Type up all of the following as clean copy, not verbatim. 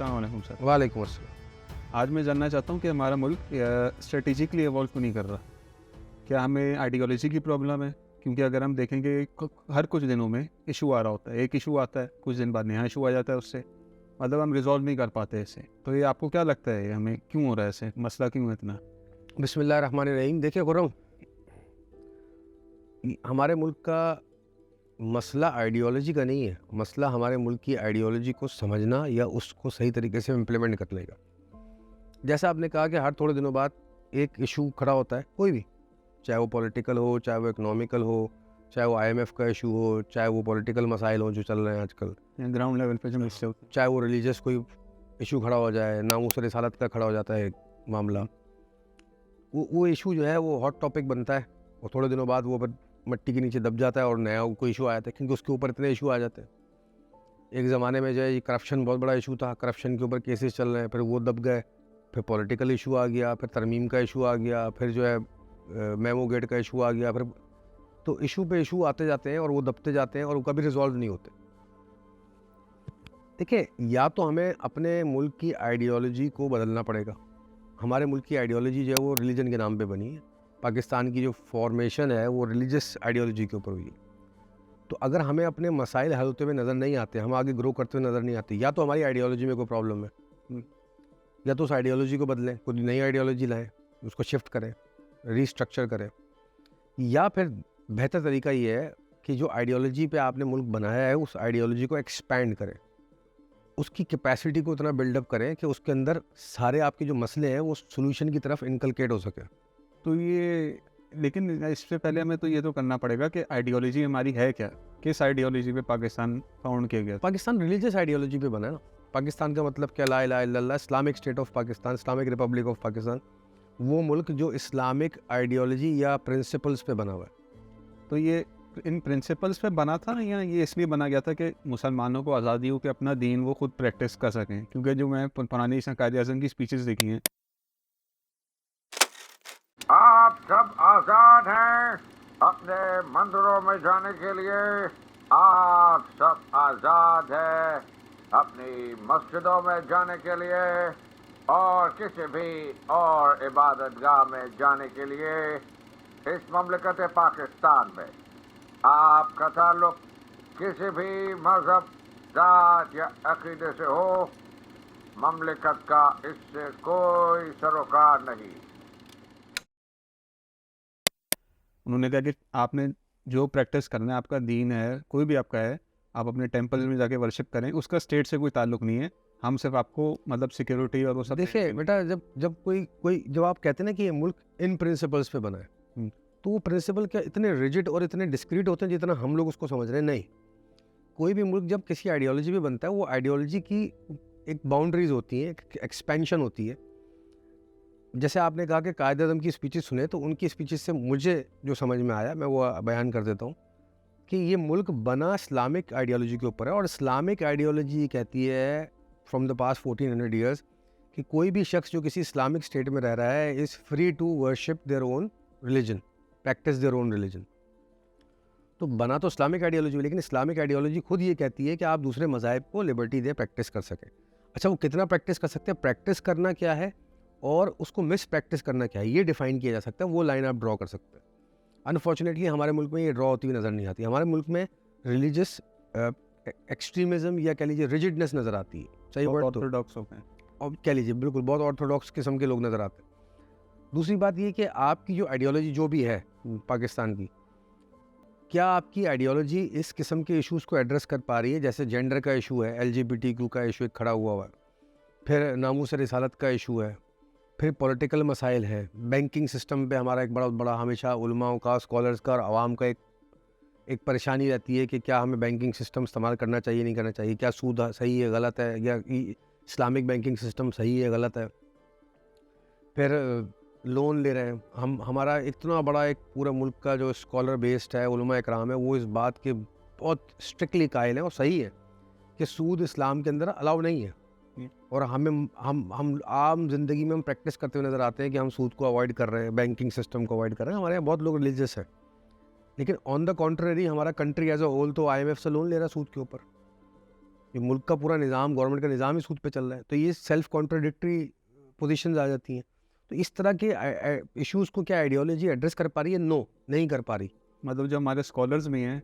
अस्सलाम वालेकुम सर। वालेकुम अस्सलाम। आज मैं जानना चाहता हूँ कि हमारा मुल्क स्ट्रेटेजिकली इवॉल्व क्यों नहीं कर रहा? क्या हमें आइडियोलॉजी की प्रॉब्लम है? क्योंकि अगर हम देखेंगे हर कुछ दिनों में इशू आ रहा होता है, एक इशू आता है, कुछ दिन बाद नया इशू आ जाता है उससे, मतलब हम रिजॉल्व नहीं कर पाते इसे। तो ये आपको क्या लगता है, हमें क्यों हो रहा है ऐसे, मसला क्यों है इतना? बिस्मिल्लाहिर्रहमानिर्रहीम। देखिए खुर्रम, हमारे मुल्क का मसला आइडियोलॉजी का नहीं है। मसला हमारे मुल्क की आइडियोलॉजी को समझना या उसको सही तरीके से इम्प्लीमेंट करने का। जैसा आपने कहा कि हर थोड़े दिनों बाद एक इशू खड़ा होता है, कोई भी, चाहे वो पॉलिटिकल हो, चाहे वो इकोनॉमिकल हो, चाहे वो IMF का इशू हो, चाहे वो पॉलिटिकल मसाइल हो जो चल रहे हैं आजकल, ग्राउंड लेवल पे जो मिसले होते चाहे वो रिलीजियस कोई इशू खड़ा हो जाए, नामूस रिसालत का खड़ा हो जाता है मामला, वो इशू जो है वो हॉट टॉपिक बनता है और थोड़े दिनों बाद वो फिर मट्टी के नीचे दब जाता है और नया कोई इशू आ जाता है, क्योंकि उसके ऊपर इतने इशू आ जाते हैं। एक ज़माने में जो है ये करप्शन बहुत बड़ा इशू था, करप्शन के ऊपर केसेस चल रहे हैं, फिर वो दब गए, फिर पॉलिटिकल इशू आ गया, फिर तरमीम का इशू आ गया, फिर जो है मेमो गेट का इशू आ गया, फिर तो इशू पे इशू आते जाते हैं और वो दबते जाते हैं और वो कभी रिजॉल्व नहीं होते। देखिए, या तो हमें अपने मुल्क की आइडियोलॉजी को बदलना पड़ेगा। हमारे मुल्क की आइडियोलॉजी जो है वो रिलीजन के नाम पे बनी है। पाकिस्तान की जो फॉर्मेशन है वो रिलीजियस आइडियोलॉजी के ऊपर हुई है। तो अगर हमें अपने मसाइल हल होते हुए नज़र नहीं आते, हम आगे ग्रो करते हुए नज़र नहीं आते, या तो हमारी आइडियोलॉजी में कोई प्रॉब्लम है, या तो उस आइडियोलॉजी को बदलें, कोई नई आइडियोलॉजी लाएं, उसको शिफ्ट करें, रीस्ट्रक्चर करें, या फिर बेहतर तरीका ये है कि जो आइडियोलॉजी पे आपने मुल्क बनाया है उस आइडियोलॉजी को एक्सपैंड करें, उसकी कैपेसिटी को इतना बिल्डअप करें कि उसके अंदर सारे आपके जो मसले हैं वो सोल्यूशन की तरफ इनकलकेट हो सके। तो ये, लेकिन इससे पहले हमें तो ये तो करना पड़ेगा कि आइडियोलॉजी हमारी है क्या, किस आइडियोलॉजी पे पाकिस्तान फाउंड किया गया? पाकिस्तान रिलीजियस आइडियोलॉजी पे बना है ना। पाकिस्तान का मतलब क्या, ला इलाहा इल्लल्लाह, Islamic state of Pakistan, Islamic Republic of Pakistan, वो मुल्क जो इस्लामिक आइडियोलॉजी या प्रिंसिपल्स पे बना हुआ है। तो ये इन प्रिंसिपल्स पे बना था या ये इसलिए बना गया था कि मुसलमानों को आज़ादी हो कि अपना दीन वो खुद प्रैक्टिस कर सकें? क्योंकि जो मैं पुरानी कायदे आज़म की स्पीचेस देखी हैं, आप सब आजाद हैं अपने मंदिरों में जाने के लिए। आप सब आजाद हैं अपनी मस्जिदों में जाने के लिए और किसी भी और इबादतगाह में जाने के लिए। इस ममलकत पाकिस्तान में आपका ताल्लुक किसी भी मजहब, जात या अकीदे से हो, ममलकत का इससे कोई सरोकार नहीं। उन्होंने कहा कि आपने जो प्रैक्टिस करना है, आपका दीन है, कोई भी आपका है, आप अपने टेंपल में जाके वर्शिप करें, उसका स्टेट से कोई ताल्लुक नहीं है, हम सिर्फ आपको मतलब सिक्योरिटी और वो सब। देखिए बेटा, जब आप कहते हैं ना कि ये मुल्क इन प्रिंसिपल्स पे बना है, तो वो प्रिंसिपल क्या इतने रिजिड और इतने डिस्क्रीट होते हैं जितना हम लोग उसको समझ रहे हैं? नहीं। कोई भी मुल्क जब किसी आइडियोलॉजी पे बनता है, वो आइडियोलॉजी की एक बाउंड्रीज होती हैं, एक एक्सपेंशन होती है। जैसे आपने कहा कि कायद आज़म की स्पीचेस सुने, तो उनकी स्पीचेस से मुझे जो समझ में आया मैं वो बयान कर देता हूँ कि ये मुल्क बना इस्लामिक आइडियोलॉजी के ऊपर है। और इस्लामिक आइडियोलॉजी कहती है फ्रॉम द पास्ट 1400 ईयर्स कि कोई भी शख्स जो किसी इस्लामिक स्टेट में रह रहा है is free to worship their own religion, practice their own religion. तो बना तो इस्लामिक आइडियोलॉजी, लेकिन इस्लामिक आइडियोलॉजी खुद ये कहती है कि आप दूसरे मज़ाहिब को लिबर्टी दे, प्रैक्टिस कर सकें। अच्छा, वो कितना प्रैक्टिस कर सकते हैं, प्रैक्टिस करना क्या है और उसको मिस प्रैक्टिस करना क्या है, ये डिफ़ाइन किया जा सकता है। वो लाइन आप ड्रॉ कर सकते हैं। अनफॉर्चुनेटली हमारे मुल्क में ये ड्रॉ होती हुई नज़र नहीं आती। हमारे मुल्क में रिलीजियस एक्सट्रीमिज़म या कह लीजिए रिजिडनेस नज़र आती है, सही वर्ड तो, ऑर्थोडॉक्स हो गए, और कह लीजिए बिल्कुल बहुत ऑर्थोडॉक्स किस्म के लोग नज़र आते हैं। दूसरी बात ये कि आपकी जो आइडियोलॉजी जो भी है पाकिस्तान की, क्या आपकी आइडियोलॉजी इस किस्म के इश्यूज़ को एड्रेस कर पा रही है? जैसे जेंडर का इशू है, LGBTQ का इशू एक खड़ा हुआ है, फिर नामूस रिसालत का इशू है, फिर पॉलिटिकल मसाइल है, बैंकिंग सिस्टम पे हमारा एक बड़ा हमेशा उलमाओं का, स्कॉलर्स का और आवाम का एक परेशानी रहती है कि क्या हमें बैंकिंग सिस्टम इस्तेमाल करना चाहिए, नहीं करना चाहिए, क्या सूद सही है गलत है, या इस्लामिक बैंकिंग सिस्टम सही है गलत है। फिर लोन ले रहे हैं हमारा इतना बड़ा एक पूरा मुल्क का जो स्कॉलर बेस्ड है, उलमा इकराम है, वो इस बात के बहुत स्ट्रिक्टली कायल हैं और सही है कि सूद इस्लाम के अंदर अलाउ नहीं है। और हम आम ज़िंदगी में हम प्रैक्टिस करते हुए नज़र आते हैं कि हम सूद को अवॉइड कर रहे हैं, बैंकिंग सिस्टम को अवॉइड कर रहे हैं। हमारे यहाँ बहुत लोग रिलीजियस है, लेकिन ऑन द कॉन्ट्ररी हमारा कंट्री एज अ होल तो IMF से लोन ले रहा है सूद के ऊपर। ये मुल्क का पूरा निज़ाम, गवर्नमेंट का निज़ाम ही सूद पे चल रहा है, तो ये सेल्फ कॉन्ट्राडिक्टरी पोजीशंस आ जाती हैं। तो इस तरह के इश्यूज़ को क्या आइडियोलॉजी एड्रेस कर पा रही है? नो, नहीं कर पा रही। मतलब जो हमारे स्कॉलर्स भी हैं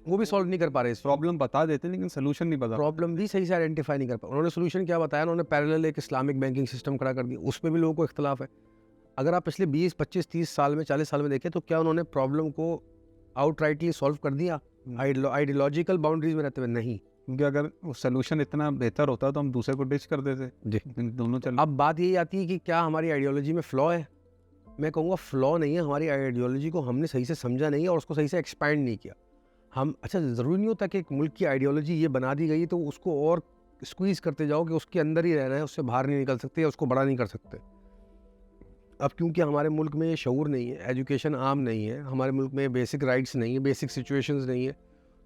वो भी सॉल्व नहीं कर पा रहे इस प्रॉब्लम बता देते हैं लेकिन सोल्यूशन नहीं बता प्रॉब्लम भी सही से आइडेंटिफाई नहीं कर पा। उन्होंने सोल्यूशन क्या बताया? उन्होंने पैरेलल एक इस्लामिक बैंकिंग सिस्टम खड़ा कर दिया, उसमें भी लोगों को इख्तलाफ है। अगर आप पिछले 20, 25, 30 साल में, 40 साल में देखें तो क्या उन्होंने प्रॉब्लम को आउटराइटली सॉल्व कर दिया आइडियोलॉजिकल बाउंड्रीज में रहते हुए? नहीं। क्योंकि अगर वो सोल्यूशन इतना बेहतर होता तो हम दूसरे को डिच कर देते जी। दोनों चल। अब बात यही आती है कि क्या हमारी आइडियोलॉजी में फ्लॉ है? मैं कहूँगा फ्लॉ नहीं है, हमारी आइडियोलॉजी को हमने सही से समझा नहीं है और उसको सही से एक्सपैंड नहीं किया। हम अच्छा, ज़रूरी नहीं होता कि एक मुल्क की आइडियोलॉजी ये बना दी गई तो उसको और स्क्वीज़ करते जाओ कि उसके अंदर ही रहना है, उससे बाहर नहीं निकल सकते या उसको बड़ा नहीं कर सकते। अब क्योंकि हमारे मुल्क में ये शऊर नहीं है, एजुकेशन आम नहीं है, हमारे मुल्क में बेसिक राइट्स नहीं है, बेसिक सिचुएशंस नहीं है,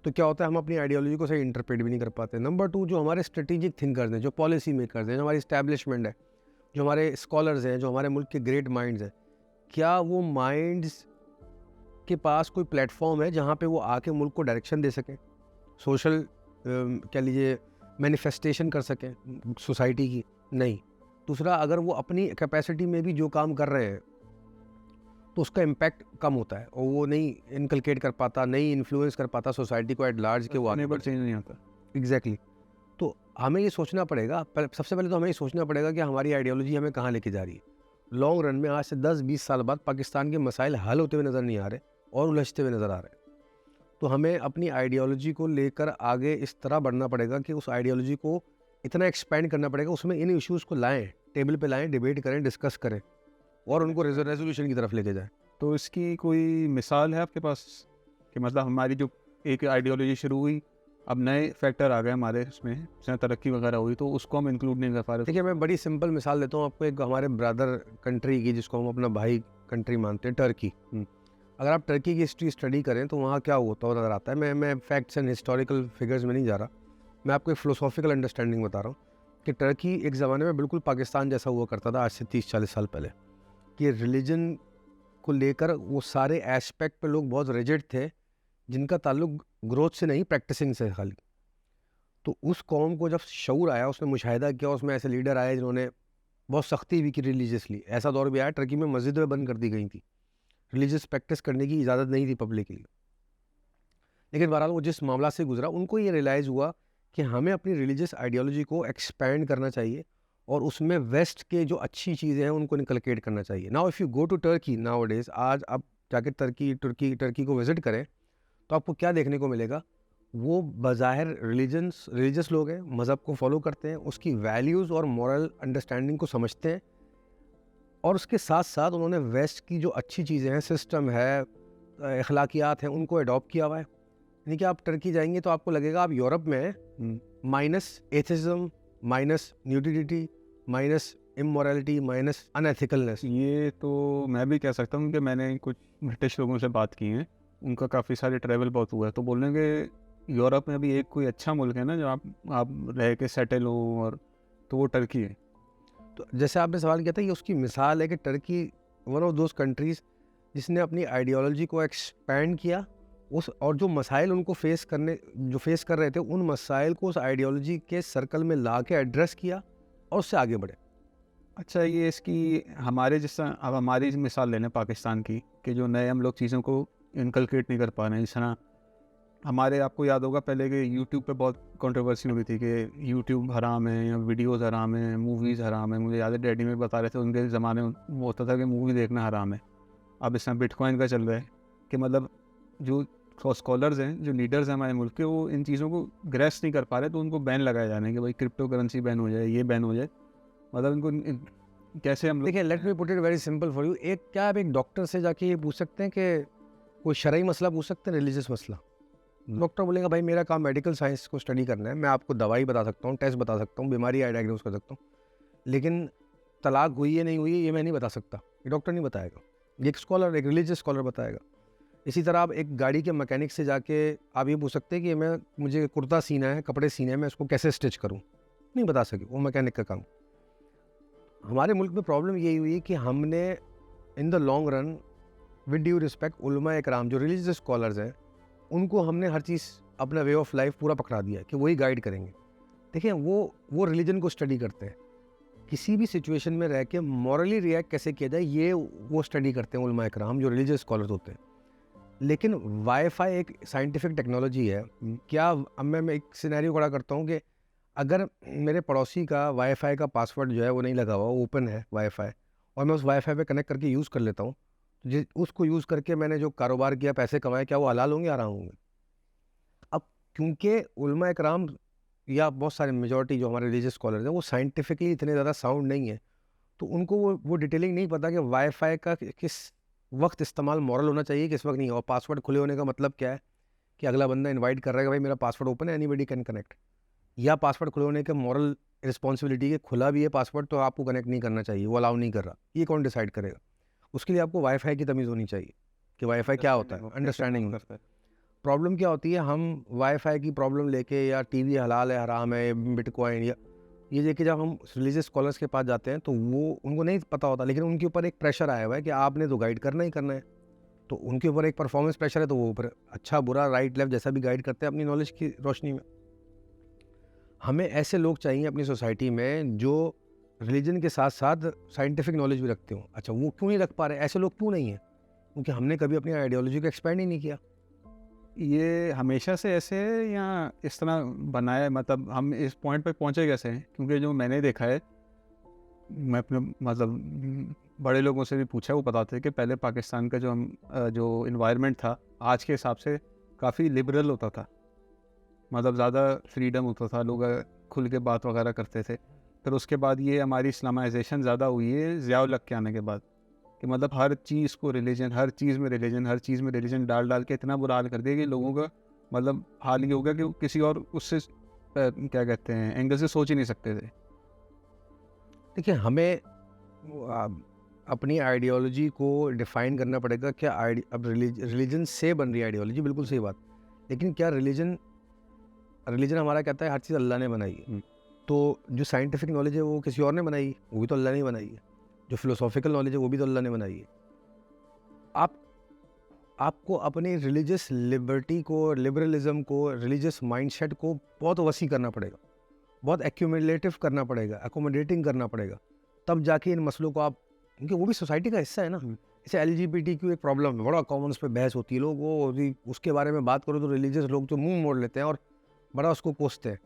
तो क्या होता है हम अपनी आइडियोलॉजी को सही इंटरप्रेट भी नहीं कर पाते। नंबर 2, जो हमारे स्ट्रेटेजिक थिंकर्स हैं, जो पॉलिसी मेकर्स हैं, जो हमारी इस्टेब्लिशमेंट है, जो हमारे स्कॉलर्स हैं, जो हमारे मुल्क के ग्रेट माइंड्स हैं, क्या वो माइंड्स के पास कोई प्लेटफॉर्म है जहाँ पे वो आके मुल्क को डायरेक्शन दे सकें, सोशल कह लीजिए मैनिफेस्टेशन कर सकें सोसाइटी की? नहीं। दूसरा, अगर वो अपनी कैपेसिटी में भी जो काम कर रहे हैं तो उसका इम्पैक्ट कम होता है और वो नहीं इनकलकेट कर पाता, नहीं इन्फ्लुएंस कर पाता सोसाइटी को एट लार्ज के वो आगे बढ़े। चेंज नहीं आता। एग्जैक्टली। तो हमें ये सोचना पड़ेगा, सबसे पहले तो हमें ये सोचना पड़ेगा कि हमारी आइडियोलॉजी हमें कहाँ लेके जा रही है। लॉन्ग रन में आज से 10-20 साल बाद पाकिस्तान के मसाइल हल होते हुए नज़र नहीं आ रहे और उलझते हुए नज़र आ रहे हैं। तो हमें अपनी आइडियोलॉजी को लेकर आगे इस तरह बढ़ना पड़ेगा कि उस आइडियोलॉजी को इतना एक्सपैंड करना पड़ेगा, उसमें इन इश्यूज़ को लाएं, टेबल पे लाएं, डिबेट करें, डिस्कस करें और उनको रेजोल्यूशन की तरफ लेके जाएं। तो इसकी कोई मिसाल है आपके पास कि मतलब हमारी जो एक आइडियोलॉजी शुरू हुई, अब नए फैक्टर आ गए हमारे उसमें, जैसे तरक्की वगैरह हुई, तो उसको हम इंक्लूड नहीं कर पा रहे? देखिए, मैं बड़ी सिंपल मिसाल देता हूँ आपको, एक हमारे ब्रदर कंट्री की, जिसको हम अपना भाई कंट्री मानते हैं, टर्की। अगर आप टर्की की हिस्ट्री स्टडी करें तो वहाँ क्या होता नज़र आता है। मैं फैक्ट्स एंड हिस्टोरिकल फिगर्स में नहीं जा रहा, मैं आपको एक फ़िलोसॉफिकल अंडरस्टैंडिंग बता रहा हूँ कि टर्की एक ज़माने में बिल्कुल पाकिस्तान जैसा हुआ करता था आज से 30-40 साल पहले, कि रिलीजन को लेकर वो सारे एस्पेक्ट पे लोग बहुत रिजिड थे, जिनका ताल्लुक ग्रोथ से नहीं, प्रैक्टिसिंग से खाली। तो उस कौम को जब शऊर आया, उसने मुशाहिदा किया, उसमें ऐसे लीडर आए जिन्होंने बहुत सख्ती भी की रिलीजियसली। ऐसा दौर भी आया टर्की में मस्जिदें बंद कर दी गई थी, रिलीजियस प्रैक्टिस करने की इजाज़त नहीं थी पब्लिक के लिए। लेकिन बहरहाल वो जिस मामला से गुजरा, उनको ये रियलाइज़ हुआ कि हमें अपनी रिलीजियस आइडियोलॉजी को एक्सपैंड करना चाहिए और उसमें वेस्ट के जो अच्छी चीज़ें हैं उनको इनकलकेट करना चाहिए। Now if you go to Turkey nowadays, आज आप जाके टर्की को विज़िट करें तो आपको क्या देखने को मिलेगा? वो बज़ाहिर रिलीजियस लोग हैं, मज़हब को फॉलो करते हैं, उसकी वैल्यूज़ और मॉरल अंडरस्टैंडिंग को समझते हैं और उसके साथ साथ उन्होंने वेस्ट की जो अच्छी चीज़ें हैं, सिस्टम है, अखलाकियात हैं, उनको अडॉप्ट किया हुआ है। यानी कि आप टर्की जाएंगे तो आपको लगेगा आप यूरोप में हैं, minus atheism, minus nudity, minus immorality, minus unethicalness. ये तो मैं भी कह सकता हूँ कि मैंने कुछ ब्रिटिश लोगों से बात की है, उनका काफ़ी सारे ट्रैवल बहुत हुआ है, तो बोल रहे हैं कि यूरोप में भी एक कोई अच्छा मुल्क है ना जो आप रह के सेटल हो, और तो वो टर्की है। तो जैसे आपने सवाल किया था, ये उसकी मिसाल है कि Turkey one of those countries जिसने अपनी आइडियोलॉजी को एक्सपैंड किया, उस और जो मसाइल उनको फेस कर रहे थे, उन मसाइल को उस आइडियोलॉजी के सर्कल में ला के एड्रेस किया और उससे आगे बढ़े। अच्छा, ये इसकी हमारे जैसा, अब हमारी मिसाल लेने पाकिस्तान की, कि जो नए हम लोग चीज़ों को इनकलकेट नहीं कर पा रहे हैं। जिस तरह हमारे, आपको याद होगा पहले कि यूट्यूब पे बहुत कंट्रोवर्सी हुई थी कि यूट्यूब हराम है या वीडियोज़ हराम है, मूवीज़ हराम है। मुझे याद है डैडी में बता रहे थे उनके ज़माने में वो होता था कि मूवी देखना हराम है। अब इसमें बिटकॉइन का चल रहा है कि मतलब जो स्कॉलर्स हैं, जो लीडर्स हैं हमारे मुल्क के, वो इन चीज़ों को ग्रेस नहीं कर पा रहे, तो उनको बैन लगाए जा रहे हैं कि भाई क्रिप्टो करेंसी बैन हो जाए, ये बैन हो जाए। मतलब इनको कैसे हम लोग, देखिए, let me put it very simple for you. क्या आप एक डॉक्टर से जाके ये पूछ सकते हैं कि कोई शरई मसला पूछ सकते हैं, रिलीजियस मसला? डॉक्टर बोलेगा भाई मेरा काम मेडिकल साइंस को स्टडी करना है, मैं आपको दवाई बता सकता हूँ, टेस्ट बता सकता हूँ, बीमारी डायग्नोज कर सकता हूँ, लेकिन तलाक हुई है नहीं हुई है ये मैं नहीं बता सकता। ये डॉक्टर नहीं बताएगा, ये एक स्कॉलर, एक रिलीजियस स्कॉलर बताएगा। इसी तरह आप एक गाड़ी के मैकेनिक से जाके आप ये पूछ सकते हैं कि मुझे कुर्ता सीना है, कपड़े सीने हैं, मैं उसको कैसे स्टिच करूँ, नहीं बता सके, वो मैकेनिक का काम। हमारे मुल्क में प्रॉब्लम यही हुई कि हमने in the long run, with due respect, उलमा इकराम जो रिलीजियस स्कॉलर्स हैं, उनको हमने हर चीज़, अपना वे ऑफ लाइफ पूरा पकड़ा दिया है कि वही गाइड करेंगे। देखिए वो रिलीजन को स्टडी करते हैं, किसी भी सिचुएशन में रह के मॉरली रिएक्ट कैसे किया जाए ये वो स्टडी करते हैं उलमा इकराम जो रिलीजियस स्कॉलर्स होते हैं। लेकिन वाईफाई एक साइंटिफिक टेक्नोलॉजी है। क्या अब मैं एक सिनेरियो खड़ा करता हूँ कि अगर मेरे पड़ोसी का वाईफाई का पासवर्ड जो है वो नहीं लगा हुआ, ओपन है वाईफाई, और मैं उस वाईफाई पे कनेक्ट करके यूज़ कर लेता हूँ, तो उसको यूज़ करके मैंने जो कारोबार किया, पैसे कमाए, क्या वो हलाल होंगे, हराम होंगे? अब क्योंकि उलमा इकराम या बहुत सारे मेजॉरिटी जो हमारे रिलीजियस स्कॉलर्स हैं वो साइंटिफिकली इतने ज़्यादा साउंड नहीं है, तो उनको वो डिटेलिंग नहीं पता कि वाईफाई का किस वक्त इस्तेमाल मॉरल होना चाहिए, किस वक्त नहीं। और पासवर्ड खुले होने का मतलब क्या है कि अगला बंदा इनवाइट कर रहा है कि भाई मेरा पासवर्ड ओपन है, एनीबडी कैन कनेक्ट, या पासवर्ड खुले होने के मॉरल रिस्पॉन्सिबिलिटी के खुला भी है पासवर्ड तो आपको कनेक्ट नहीं करना चाहिए, वो अलाउ नहीं कर रहा, ये कौन डिसाइड करेगा? उसके लिए आपको वाईफाई की तमीज़ होनी चाहिए कि वाईफाई क्या होता है, अंडरस्टैंडिंग करता है। प्रॉब्लम क्या होती है, हम वाईफाई की प्रॉब्लम लेके या टीवी हलाल है हराम है, बिटकॉइन या ये लेके जब हम रिलीजियस स्कॉलर्स के पास जाते हैं तो वो उनको नहीं पता होता, लेकिन उनके ऊपर एक प्रेशर आया हुआ है कि आपने तो गाइड करना ही करना है, तो उनके ऊपर एक परफॉर्मेंस प्रेशर है, तो वो ऊपर अच्छा बुरा राइट लेफ्ट जैसा भी गाइड करते हैं अपनी नॉलेज की रोशनी में। हमें ऐसे लोग चाहिए अपनी सोसाइटी में जो रिलीजन के साथ साथ साइंटिफिक नॉलेज भी रखते हों। अच्छा, वो क्यों नहीं रख पा रहे, ऐसे लोग क्यों नहीं हैं? क्योंकि हमने कभी अपनी आइडियोलॉजी को एक्सपेंड ही नहीं किया। ये हमेशा से ऐसे है या इस तरह बनाया है? मतलब हम इस पॉइंट पे पहुंचे कैसे हैं? क्योंकि जो मैंने देखा है, मैं अपने बड़े लोगों से भी पूछा, वो बताते हैं कि पहले पाकिस्तान का जो इन्वायरमेंट था आज के हिसाब से काफ़ी लिबरल होता था, मतलब ज़्यादा फ्रीडम होता था, लोग खुल के बात वगैरह करते थे। फिर उसके बाद ये हमारी इस्लामाइजेशन ज़्यादा हुई है ज़ियाउल हक के आने के बाद, कि मतलब हर चीज़ को रिलीजन, हर चीज़ में रिलीजन डाल के इतना बुरा हाल कर दिया कि लोगों का मतलब हाल ये हो गया कि वो किसी और उससे क्या कहते हैं एंगल से सोच ही नहीं सकते थे। देखिए, हमें अपनी आइडियोलॉजी को डिफ़ाइन करना पड़ेगा। क्या अब रिलीजन से बन रही है आइडियोलॉजी, बिल्कुल सही बात, लेकिन क्या रिलीजन हमारा कहता है हर चीज़ अल्लाह ने बनाई है, तो जो साइंटिफिक नॉलेज है वो किसी और ने बनाई है, वो भी तो अल्लाह ने बनाई है। जो फिलोसॉफिकल नॉलेज है वो भी तो अल्लाह ने बनाई है। आपको अपनी रिलीजियस लिबर्टी को, लिबरलिज्म को, रिलीजियस माइंडसेट को बहुत वसी करना पड़ेगा, बहुत एक्यूमुलेटिव करना पड़ेगा, एकोमोडेटिंग करना पड़ेगा, तब जाके इन मसलों को आप, क्योंकि वो भी सोसाइटी का हिस्सा है ना। जैसे LGBTQ एक प्रॉब्लम है, बड़ा कॉमन, उस पर बहस होती है, लोग वो उसके बारे में बात करो तो रिलीजियस लोग तो मुंह मोड़ लेते हैं और बड़ा उसको कोसते हैं।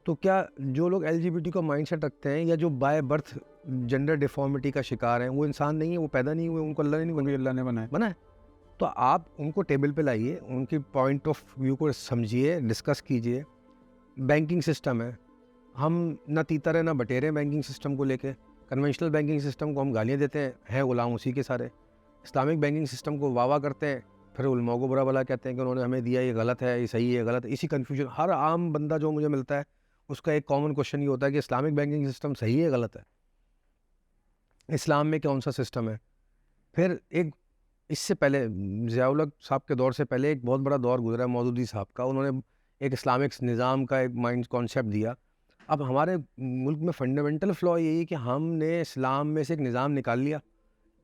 तो क्या जो लोग LGBT का माइंडसेट रखते हैं या जो बाय बर्थ जेंडर डिफॉर्मिटी का शिकार हैं, वो इंसान नहीं है, वो पैदा नहीं हुए, उनको अल्लाह ने नहीं अल्लाह ने बनाया है। तो आप उनको टेबल पे लाइए, उनकी पॉइंट ऑफ व्यू को समझिए, डिस्कस कीजिए। बैंकिंग सिस्टम है, हम ना तीतर है ना बटेरे हैं बैंकिंग सिस्टम को लेके। कन्वेंशनल बैंकिंग सिस्टम को हम गालियाँ देते हैं गुलाम उसी के सारे। इस्लामिक बैंकिंग सिस्टम को वाह करते हैं, फिर उलमा को बुरा भला कहते हैं कि उन्होंने हमें दिया, ये गलत है, ये सही है, गलत है। इसी कन्फ्यूजन हर आम बंदा जो मुझे मिलता है उसका एक कॉमन क्वेश्चन ये होता है कि इस्लामिक बैंकिंग सिस्टम सही है, गलत है, इस्लाम में कौन सा सिस्टम है। फिर एक इससे पहले ज़ियाउल हक साहब के दौर से पहले एक बहुत बड़ा दौर गुजरा मौदूदी साहब का, उन्होंने एक इस्लामिक निज़ाम का एक माइंड कॉन्सेप्ट दिया। अब हमारे मुल्क में फंडामेंटल फ्लॉ यही है कि हमने इस्लाम में से एक निज़ाम निकाल लिया,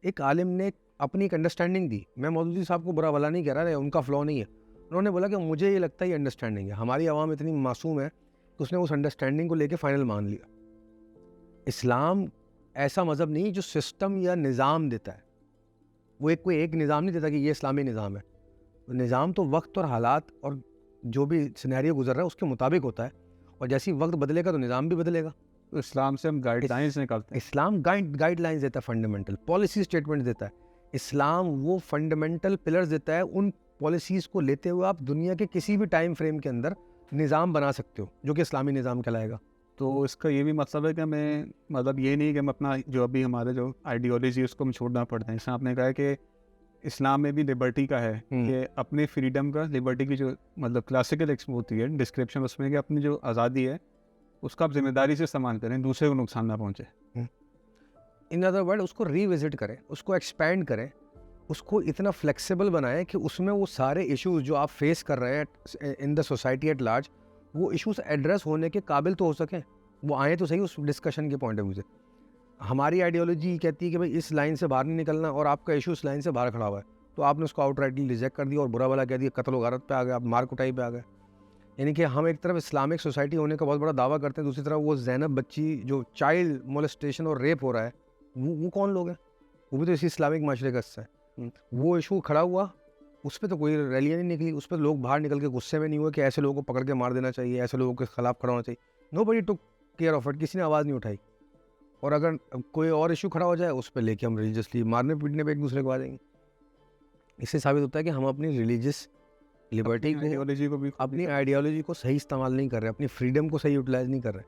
एक आलिम ने अपनी एक अंडरस्टैंडिंग दी। मैं मौदूदी साहब को बुरा भला नहीं कह रहा है, उनका फ्लॉ नहीं है। उन्होंने बोला कि मुझे ये लगता है ये अंडरस्टैंडिंग है, हमारी आवाम इतनी मासूम है कि उसने उस अंडरस्टैंडिंग को लेके फाइनल मान लिया। इस्लाम ऐसा मज़हब नहीं जो सिस्टम या निज़ाम देता है, वो कोई एक निज़ाम नहीं देता कि ये इस्लामी निज़ाम है। निज़ाम तो वक्त और हालात और जो भी सिनेरियो गुजर रहा है उसके मुताबिक होता है, और जैसे ही वक्त बदलेगा तो निज़ाम भी बदलेगा। तो इस्लाम से हम गाइडलाइंस निकालते हैं। इस्लाम गाइडलाइंस देता है, फंडामेंटल पॉलिसी स्टेटमेंट देता है। इस्लाम वो फंडामेंटल पिलर्स देता है, उन पॉलिसीज़ को लेते हुए आप दुनिया के किसी भी टाइम फ्रेम के अंदर निज़ाम बना सकते हो जो कि इस्लामी निज़ाम कहलाएगा। तो इसका ये भी मतलब है कि हमें, मतलब ये नहीं कि हम अपना जो अभी हमारे जो आइडियोलॉजी है उसको हम छोड़ना पड़ता है। जैसे आपने कहा कि इस्लाम में भी लिबर्टी का है कि अपने फ्रीडम का, लिबर्टी की जो मतलब क्लासिकल होती है डिस्क्रिप्शन उसमें, कि अपनी जो आज़ादी है उसका आप जिम्मेदारी से इस्तेमाल करें, दूसरे को नुकसान ना पहुँचे। इन अदर वर्ड, उसको रीविजिट करें, उसको एक्सपैंड करें, उसको इतना फ्लेक्सिबल बनाएं कि उसमें वो सारे इश्यूज जो आप फेस कर रहे हैं in the society at large, वो इश्यूज एड्रेस होने के काबिल तो हो सकें, वो आए तो सही उस डिस्कशन के पॉइंट ऑफ व्यू से। हमारी आइडियोलॉजी कहती है कि भाई इस लाइन से बाहर नहीं निकलना, और आपका इशू इस लाइन से बाहर खड़ा हुआ है, तो आपने उसको आउटराइटली रिजेक्ट कर दिया और बुरा भला कह दिया, कत्ल व गारत पे आ गए, आप मार कुटाई पे आ गए। यानी कि हम एक तरफ इस्लामिक सोसाइटी होने का बहुत बड़ा दावा करते हैं, दूसरी तरफ वो ज़ैनब बच्ची जो चाइल्ड मोलेस्टेशन और रेप हो रहा है, वो कौन लोग हैं? वो भी तो इसी इस्लामिक माशरे का हिस्सा है। वो इशू खड़ा हुआ, उस पर तो कोई रैलियाँ नहीं निकली, उस पर लोग बाहर निकल के गुस्से में नहीं हुए कि ऐसे लोगों को पकड़ के मार देना चाहिए, ऐसे लोगों के खिलाफ खड़ा होना चाहिए। Nobody took care of it, किसी ने आवाज़ नहीं उठाई। और अगर कोई और इशू खड़ा हो जाए, उस पर लेके हम रिलीजियसली मारने पीटने पे एक दूसरे को आ जाएंगे। इससे साबित होता है कि हम अपनी रिलीजियस लिबर्टी को, आइडियोलॉजी को भी अपनी आइडियोलॉजी को सही इस्तेमाल नहीं कर रहे, अपनी फ्रीडम को सही यूटिलाइज नहीं कर रहे।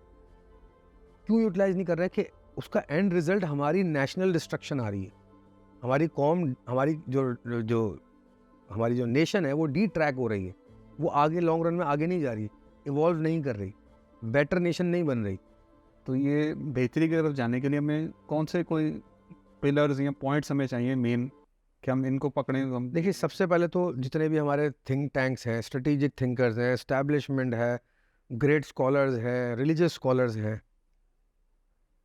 क्यों यूटिलाइज नहीं कर रहे? कि उसका एंड रिजल्ट हमारी नेशनल डिस्ट्रक्शन आ रही है। हमारी कौम, हमारी हमारी जो नेशन है वो डी ट्रैक हो रही है, वो आगे लॉन्ग रन में आगे नहीं जा रही, इवॉल्व नहीं कर रही, बेटर नेशन नहीं बन रही। तो ये बेहतरी की तरफ जाने के लिए हमें कौन से कोई पिलर्स या पॉइंट्स हमें चाहिए मेन, कि हम इनको पकड़ें? हम देखिए, सबसे पहले तो जितने भी हमारे थिंक टैंक्स हैं, स्ट्रेटेजिक थिंकर्स हैं, एस्टैब्लिशमेंट है, ग्रेट स्कॉलर्स हैं, रिलीजियस स्कॉलर्स हैं,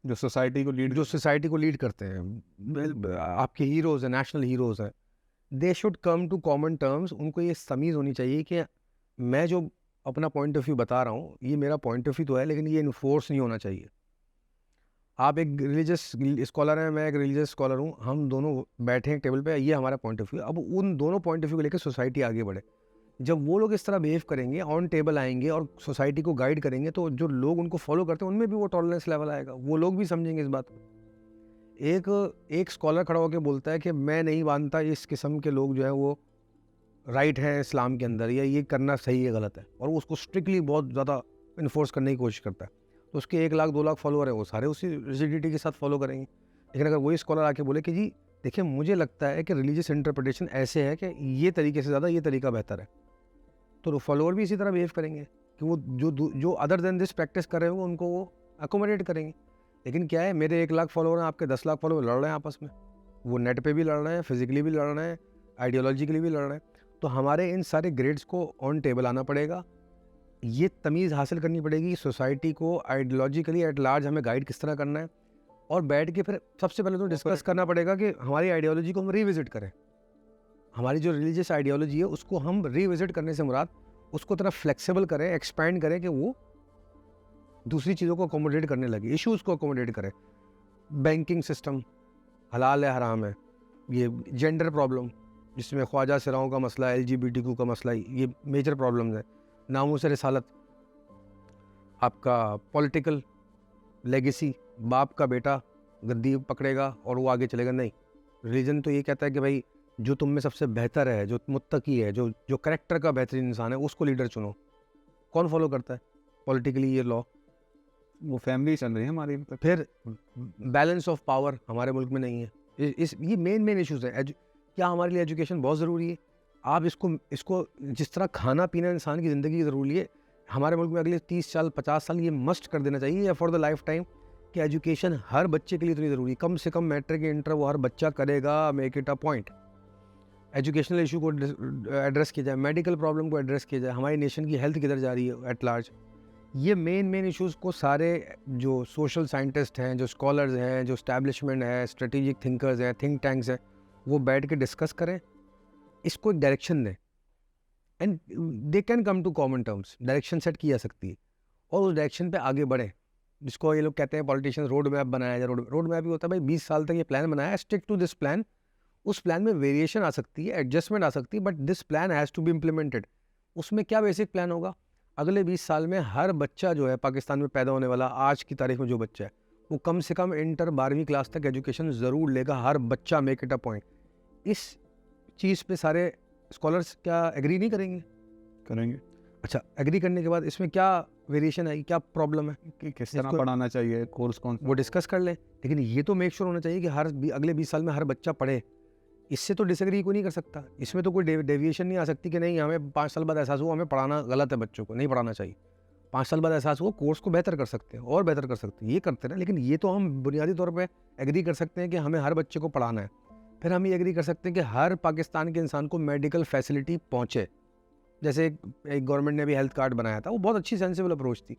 जो सोसाइटी को लीड जो सोसाइटी को लीड करते हैं, आपके हीरोज़ हैं, नेशनल हीरोज़ हैं, they should come to common terms. उनको ये तमीज़ होनी चाहिए कि मैं जो अपना पॉइंट ऑफ व्यू बता रहा हूँ, ये मेरा पॉइंट ऑफ व्यू तो है, लेकिन ये इन्फोर्स नहीं होना चाहिए। आप एक रिलीजियस स्कॉलर हैं, मैं एक रिलीजियस स्कॉलर हूँ, हम दोनों बैठे हैं टेबल पे, ये हमारा पॉइंट ऑफ व्यू। अब उन दोनों पॉइंट ऑफ व्यू को लेकर सोसाइटी आगे बढ़े। जब वो लोग इस तरह बिहेव करेंगे, ऑन टेबल आएंगे और सोसाइटी को गाइड करेंगे, तो जो लोग उनको फॉलो करते हैं उनमें भी वो टॉलरेंस लेवल आएगा, वो लोग भी समझेंगे इस बात को। एक स्कॉलर खड़ा होकर बोलता है कि मैं नहीं मानता इस किस्म के लोग जो है वो राइट हैं इस्लाम के अंदर, या ये करना सही है गलत है, और वो उसको स्ट्रिक्टली बहुत ज़्यादा इन्फोर्स करने की कोशिश करता है, तो उसके 1 लाख 2 लाख फॉलोअर हैं, वो सारे उसी रिजिडिटी के साथ फॉलो करेंगे। लेकिन अगर वही स्कॉलर आके बोले कि जी देखिए, मुझे लगता है कि रिलीजियस इंटरप्रिटेशन ऐसे है कि ये तरीके से ज़्यादा ये तरीका बेहतर है, तो फॉलोअर भी इसी तरह बिहेव करेंगे कि वो जो अदर देन दिस प्रैक्टिस कर रहे हो उनको वो अकोमोडेट करेंगे। लेकिन क्या है, मेरे 1 लाख फॉलोअर हैं, आपके 10 लाख फॉलोअर लड़ रहे हैं आपस में, वो नेट पे भी लड़ रहे हैं, फिजिकली भी लड़ रहे हैं, आइडियोलॉजिकली भी लड़ रहे हैं। तो हमारे इन सारे ग्रेड्स को ऑन टेबल आना पड़ेगा, ये तमीज़ हासिल करनी पड़ेगी सोसाइटी को आइडियोलॉजिकली एट लार्ज हमें गाइड किस तरह करना है, और बैठ के फिर सबसे पहले तो डिस्कस करना पड़ेगा कि हमारी आइडियोलॉजी को हम रिविजिट करें। हमारी जो रिलीजियस आइडियोलॉजी है उसको हम रिविजिट करने से मुराद उसको तरह फ्लेक्सिबल करें, एक्सपैंड करें कि वो दूसरी चीज़ों को अकोमोडेट करने लगे, इश्यूज़ को अकोमोडेट करें। बैंकिंग सिस्टम हलाल है हराम है, ये जेंडर प्रॉब्लम जिसमें ख्वाजा सिराओं का मसला, LGBTQ का मसला, ये मेजर प्रॉब्लम्स है। नामूस रिसालत, आपका पॉलिटिकल लेगेसी, बाप का बेटा गद्दी पकड़ेगा और वो आगे चलेगा, नहीं। रिलीजन तो ये कहता है कि भाई जो तुम में सबसे बेहतर है, जो मुत्तकी है, जो करेक्टर का बेहतरीन इंसान है, उसको लीडर चुनो। कौन फॉलो करता है पॉलिटिकली ये लॉ? वो फैमिली चल रही है हमारी। फिर बैलेंस ऑफ पावर हमारे मुल्क में नहीं है। ये मेन इश्यूज हैं। क्या हमारे लिए एजुकेशन बहुत ज़रूरी है? आप इसको जिस तरह खाना पीना इंसान की ज़िंदगी ज़रूरी है, हमारे मुल्क में अगले 30 साल 50 साल ये मस्ट कर देना चाहिए, या फॉर द लाइफ टाइम, कि एजुकेशन हर बच्चे के लिए इतनी ज़रूरी है। कम से कम मैट्रिक इंटर वो हर बच्चा करेगा, make it a point. Educational issue को एड्रेस किया जाए, मेडिकल प्रॉब्लम को एड्रेस किया जाए, हमारी नेशन की हेल्थ किधर जा रही है एट लार्ज। ये मेन इश्यूज़ को सारे जो सोशल साइंटिस्ट हैं, जो स्कॉलर्स हैं, जो स्टैब्लिशमेंट है, स्ट्रेटेजिक थिंकर्स हैं, थिंक टैंक्स हैं, वो बैठ के डिस्कस करें, इसको एक डायरेक्शन दें, and they can come to common terms. Direction set की जा सकती है और उस डायरेक्शन पे आगे बढ़ें, जिसको ये लोग कहते हैं पॉलिटिशियन रोड मैप बनाया जाए। रोड मैप भी होता है भाई 20 साल तक ये प्लान बनाया है, स्टिक टू दिस प्लान। उस प्लान में वेरिएशन आ सकती है, एडजस्टमेंट आ सकती है, but this plan has to be implemented. उसमें क्या बेसिक प्लान होगा? अगले 20 साल में हर बच्चा जो है पाकिस्तान में पैदा होने वाला, आज की तारीख में जो बच्चा है, वो कम से कम इंटर 12वीं क्लास तक एजुकेशन ज़रूर लेगा, हर बच्चा, मेक इट अ पॉइंट। इस चीज़ पे सारे स्कॉलर्स क्या एग्री नहीं करेंगे? करेंगे। अच्छा, एग्री करने के बाद इसमें क्या वेरिएशन आएगी, क्या प्रॉब्लम है, कि किस तरह पढ़ाना चाहिए, कोर्स कौन सा, वो डिस्कस कर लें। लेकिन ये तो मेक श्योर होना चाहिए कि अगले 20 साल में हर बच्चा पढ़े। इससे तो डिसएग्री कोई नहीं कर सकता, इसमें तो कोई डेविएशन नहीं आ सकती कि नहीं हमें 5 साल बाद एहसास हुआ हमें पढ़ाना गलत है, बच्चों को नहीं पढ़ाना चाहिए। 5 साल बाद एहसास हुआ कोर्स को बेहतर कर सकते हैं और बेहतर कर सकते हैं, ये करते हैं ना। लेकिन ये तो हम बुनियादी तौर पे एग्री कर सकते हैं कि हमें हर बच्चे को पढ़ाना है। फिर हम ये एग्री कर सकते हैं कि हर पाकिस्तान के इंसान को मेडिकल फैसिलिटी पहुँचे। जैसे एक गवर्नमेंट ने भी हेल्थ कार्ड बनाया था, वो बहुत अच्छी सेंसिबल अप्रोच थी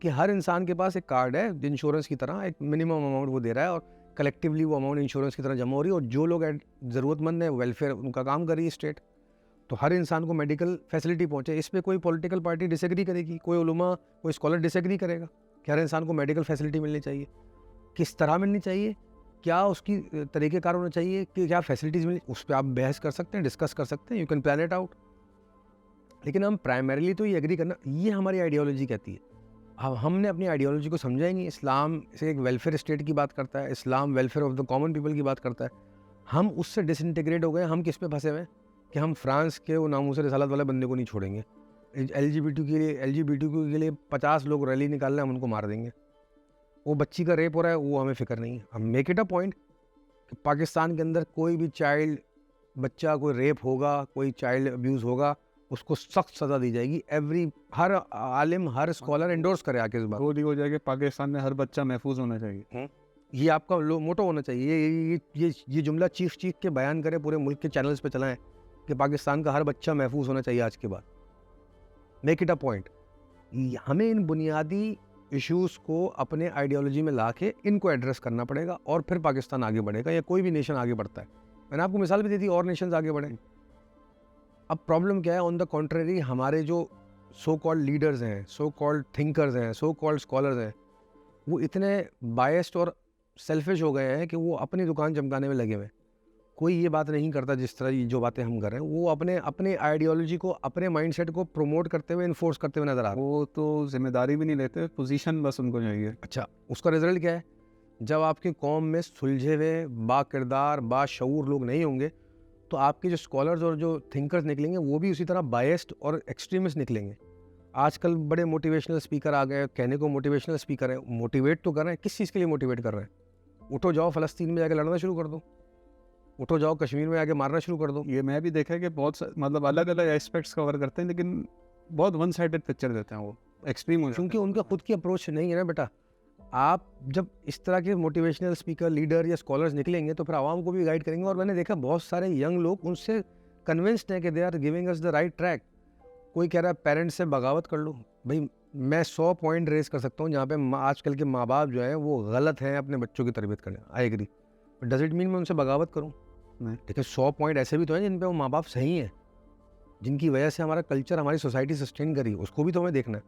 कि हर इंसान के पास एक कार्ड है, इंश्योरेंस की तरह एक मिनिमम अमाउंट वो दे रहा है, और कलेक्टिवली वो अमाउंट इंश्योरेंस की तरह जमा हो रही है, और जो लोग ज़रूरतमंद है वेलफेयर उनका काम कर रही है स्टेट। तो हर इंसान को मेडिकल फैसिलिटी पहुंचे। इस पे कोई पॉलिटिकल पार्टी डिसएग्री करेगी, कोई उलमा, कोई स्कॉलर डिसएग्री करेगा कि हर इंसान को मेडिकल फैसिलिटी मिलनी चाहिए। किस तरह मिलनी चाहिए, क्या उसकी तरीक़ेकार होना चाहिए, कि क्या फैसिलिटीज़ मिलनी, उस पर आप बहस कर सकते हैं, डिस्कस कर सकते हैं, you can plan it out. लेकिन हम प्राइमरीली तो ये एग्री करना, ये हमारी आइडियोलॉजी कहती है। अब हमने अपनी आइडियोलॉजी को समझा ही नहीं। इस्लाम से एक वेलफेयर स्टेट की बात करता है, Islam welfare of the common people की बात करता है। हम उससे डिसइंटीग्रेट हो गए। हम किस पे फंसे हुए हैं कि हम फ्रांस के वो नामूस रिसालत वाले बंदे को नहीं छोड़ेंगे। एलजीबीटी के लिए 50 लोग रैली निकाल रहे हैं, हम उनको मार देंगे। वो बच्ची का रेप हो रहा है, वो हमें फिक्र नहीं है। हम मेक इट अ पॉइंट कि पाकिस्तान के अंदर कोई भी चाइल्ड बच्चा कोई रेप होगा, कोई चाइल्ड अब्यूज़ होगा, उसको सख्त सज़ा दी जाएगी। हर आलिम, हर स्कॉलर एंडोर्स करे आके इस बात। वो हो जाएगा पाकिस्तान में हर बच्चा महफूज होना चाहिए। ये आपका मोटो होना चाहिए। ये जुमला चीख के बयान करें, पूरे मुल्क के चैनल्स पे चलाएं कि पाकिस्तान का हर बच्चा महफूज होना चाहिए आज के बाद। Make it a point. हमें इन बुनियादी इश्यूज़ को अपने आइडियोलॉजी में ला के इनको एड्रेस करना पड़ेगा और फिर पाकिस्तान आगे बढ़ेगा, या कोई भी नेशन आगे बढ़ता है। मैंने आपको मिसाल भी दी थी, और नेशंस आगे बढ़े। अब प्रॉब्लम क्या है, ऑन द कॉन्ट्रेरी हमारे जो सो कॉल्ड लीडर्स हैं, सो कॉल्ड थिंकर्स हैं, सो कॉल्ड स्कॉलर्स हैं, वो इतने बायस्ड और सेल्फिश हो गए हैं कि वो अपनी दुकान चमकाने में लगे हुए हैं। कोई ये बात नहीं करता जिस तरह ये जो बातें हम कर रहे हैं। वो अपने आइडियोलॉजी को, अपने माइंडसेट को प्रमोट करते हुए, इन्फोर्स करते हुए नजर आ रहे हैं। वो तो जिम्मेदारी भी नहीं लेते, पोजीशन बस उनको चाहिए। अच्छा, उसका रिजल्ट क्या है? जब आपकी कौम में सुलझे हुए, बाकिरदार, बाशऊर लोग नहीं होंगे, तो आपके जो स्कॉलर्स और जो थिंकर्स निकलेंगे वो भी उसी तरह बायस्ड और एक्सट्रीमिस्ट निकलेंगे। आजकल बड़े मोटिवेशनल स्पीकर आ गए, कहने को मोटिवेशनल स्पीकर है, मोटिवेट तो कर रहे हैं, किस चीज़ के लिए मोटिवेट कर रहे हैं? उठो जाओ फ़लस्तीन में जाके लड़ना शुरू कर दो, उठो जाओ कश्मीर में जाके मारना शुरू कर दो। ये मैं भी देखा है कि मतलब अलग अलग एस्पेक्ट्स कवर करते हैं, लेकिन बहुत वन साइडेड पिक्चर देते हैं, वो एक्सट्रीम हो जाते हैं। क्योंकि उनका खुद की अप्रोच नहीं है ना बेटा। आप जब इस तरह के मोटिवेशनल स्पीकर, लीडर या स्कॉलर्स निकलेंगे तो फिर आवाम को भी गाइड करेंगे। और मैंने देखा बहुत सारे यंग लोग उनसे कन्विंस्ड हैं कि they are giving us the right track. कोई कह रहा है पेरेंट्स से बगावत कर लो। भाई मैं 100 पॉइंट रेस कर सकता हूँ जहाँ पे आजकल के माँ बाप जो है वो गलत हैं अपने बच्चों की तरबियत करने। I agree, does it mean मैं उनसे बगावत करूँ? नहीं। देखिए 100 पॉइंट ऐसे भी तो हैं जिन पे वो माँ बाप सही हैं, जिनकी वजह से हमारा कल्चर, हमारी सोसाइटी सस्टेन करी, उसको भी तो हमें देखना है।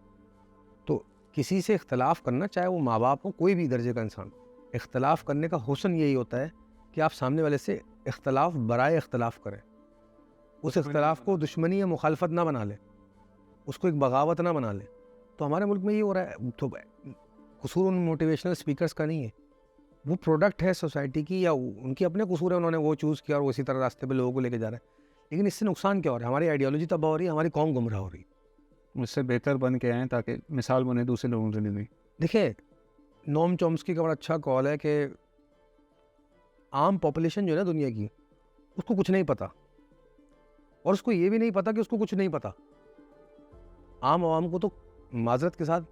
तो किसी से इख्तलाफ करना, चाहे वो माँ बाप हो, कोई भी दर्जे का इंसान, इख्तलाफ करने का हुस्न यही होता है कि आप सामने वाले से इख्तलाफ बराए इख्तलाफ करें। उस इख्तलाफ को दुश्मनी या मुखालफत ना बना ले, उसको एक बगावत ना बना ले। तो हमारे मुल्क में ये हो रहा है। तो कसूर उन मोटिवेशनल स्पीकर्स का नहीं है, वो प्रोडक्ट है सोसाइटी की, या उनकी अपने कसूर है, उन्होंने वो चूज़ किया और वो इसी तरह रास्ते पे लोगों को लेके जा रहा है। लेकिन इससे नुकसान क्या हो रहा है? हमारी आइडियोलॉजी तबाह हो रही है, हमारी कौम गुमराह हो रही है। मुझसे बेहतर बन के आएँ ताकि मिसाल बने दूसरे लोगों के लिए भी। देखिए नोम चॉम्स्की का बड़ा अच्छा कॉल है कि आम पॉपुलेशन जो है ना दुनिया की, उसको कुछ नहीं पता, और उसको ये भी नहीं पता कि उसको कुछ नहीं पता। आम आवाम को तो माजरत के साथ,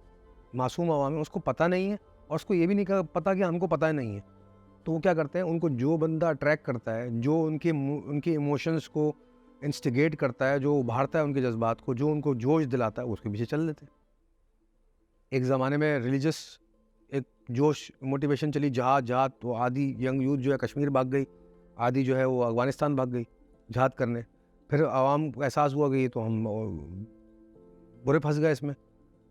मासूम आवाम है, उसको पता नहीं है, और उसको ये भी नहीं पता कि हमको पता नहीं है। तो वो क्या करते हैं, उनको जो बंदा अट्रैक्ट करता है, जो उनके इमोशंस को इंस्टिगेट करता है, जो उभारता है उनके जज्बात को, जो उनको जोश दिलाता है, उसके पीछे चल लेते हैं। एक ज़माने में रिलीजियस एक जोश, मोटिवेशन चली, जहाद, तो आधी यंग यूथ जो है कश्मीर भाग गई, आधी जो है वो अफगानिस्तान भाग गई जहाद करने। फिर आवाम को एहसास हुआ कि ये तो हम बुरे फंस गए इसमें।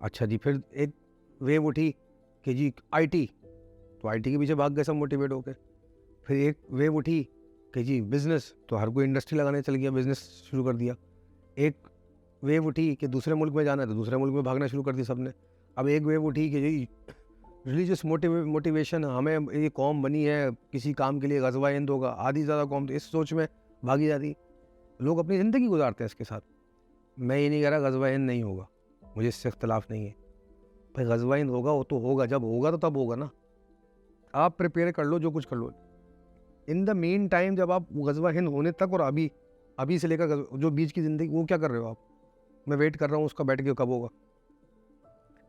अच्छा जी, फिर एक वेव उठी कि जी IT, तो IT के पीछे भाग गए सब मोटिवेट होकर। फिर एक वेव उठी कि जी बिज़नेस, तो हर कोई इंडस्ट्री लगाने चल गया, बिज़नेस शुरू कर दिया। एक वेव उठी कि दूसरे मुल्क में जाना है, तो दूसरे मुल्क में भागना शुरू कर दी सबने। अब एक वेव उठी कि जी रिलीजियस मोटिवेशन, हमें ये कौम बनी है किसी काम के लिए, ग़ज़वा हिंद होगा, आधी ज़्यादा कौम तो इस सोच में भागी जाती। लोग अपनी ज़िंदगी गुजारते हैं इसके साथ। मैं ये नहीं कह रहा ग़ज़वा हिंद नहीं होगा, मुझे इससे इख्तलाफ नहीं है। भाई ग़ज़वा हिंद होगा, वो तो होगा, जब होगा तो तब होगा ना। आप प्रिपेयर कर लो, जो कुछ कर लो। इन द मीन टाइम जब आप ग़ज़वा हिंद होने तक और अभी से लेकर जो बीच की ज़िंदगी, वो क्या कर रहे हो आप? मैं वेट कर रहा हूँ उसका, बैठ के कब होगा।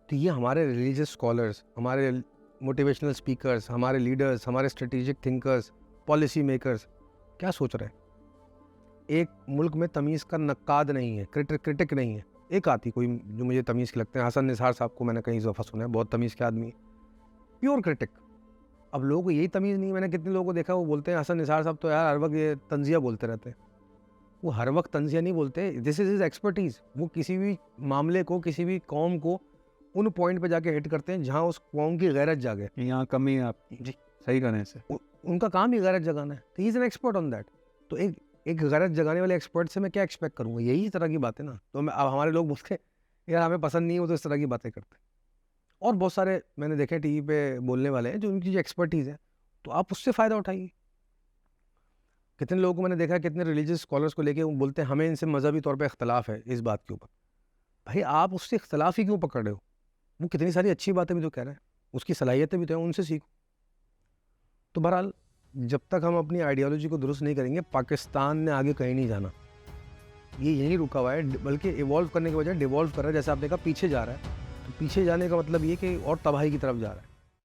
तो ये हमारे रिलीजियस स्कॉलर्स, हमारे मोटिवेशनल स्पीकर्स, हमारे लीडर्स, हमारे स्ट्रेटेजिक थिंकर्स, पॉलिसी मेकर्स क्या सोच रहे हैं? एक मुल्क में तमीज़ का नक्काद नहीं है, क्रिटिक नहीं है। एक आती कोई जो मुझे तमीज़ के लगते हैं, हसन निसार साहब को मैंने कहीं दफ़ा सुना है, बहुत तमीज़ के आदमी, प्योर क्रिटिक। अब लोगों को यही तमीज़ नहीं। मैंने कितने लोगों को देखा, वो बोलते हैं हसन निसार साहब तो यार हर वक्त ये तंज़िया बोलते रहते हैं। वो हर वक्त तंजिया नहीं बोलते, दिस इज हिज एक्सपर्टीज। वो किसी भी मामले को, किसी भी कौम को उन पॉइंट पे जाके हिट करते हैं जहाँ उस कौम की गैरत जागे। यहाँ कमी है आपकी, जी। सही करने से। उनका काम ही गैरत जगाना है, तो he is an expert on that. तो एक गैरत जगाने वाले एक्सपर्ट से मैं क्या एक्सपेक्ट करूँगा? यही तरह की बातें ना। तो अब हमारे लोग बोलते यार हमें पसंद नहीं हो, तो इस तरह की बातें करते हैं। और बहुत सारे मैंने देखे टीवी पे बोलने वाले हैं जो उनकी जो एक्सपर्टीज़ है, तो आप उससे फ़ायदा उठाइए। कितने लोगों को मैंने देखा है, कितने रिलीजियस स्कॉलर्स को लेके वो बोलते हैं हमें इनसे मजहबी तौर पे इख्तलाफ है इस बात के ऊपर। भाई आप उससे इख्तलाफ ही क्यों पकड़ रहे हो? वो कितनी सारी अच्छी बातें भी तो कह रहे हैं, उसकी सलाहियतें भी तो हैं, उनसे सीखो। तो बहरहाल जब तक हम अपनी आइडियोलॉजी को दुरुस्त नहीं करेंगे, पाकिस्तान ने आगे कहीं नहीं जाना। ये यहीं रुका हुआ है, बल्कि इवॉल्व करने के बजाय डिवॉल्व कर रहा है। जैसे आपने कहा पीछे जा रहा है, तो पीछे जाने का मतलब ये कि और तबाही की तरफ जा रहा है।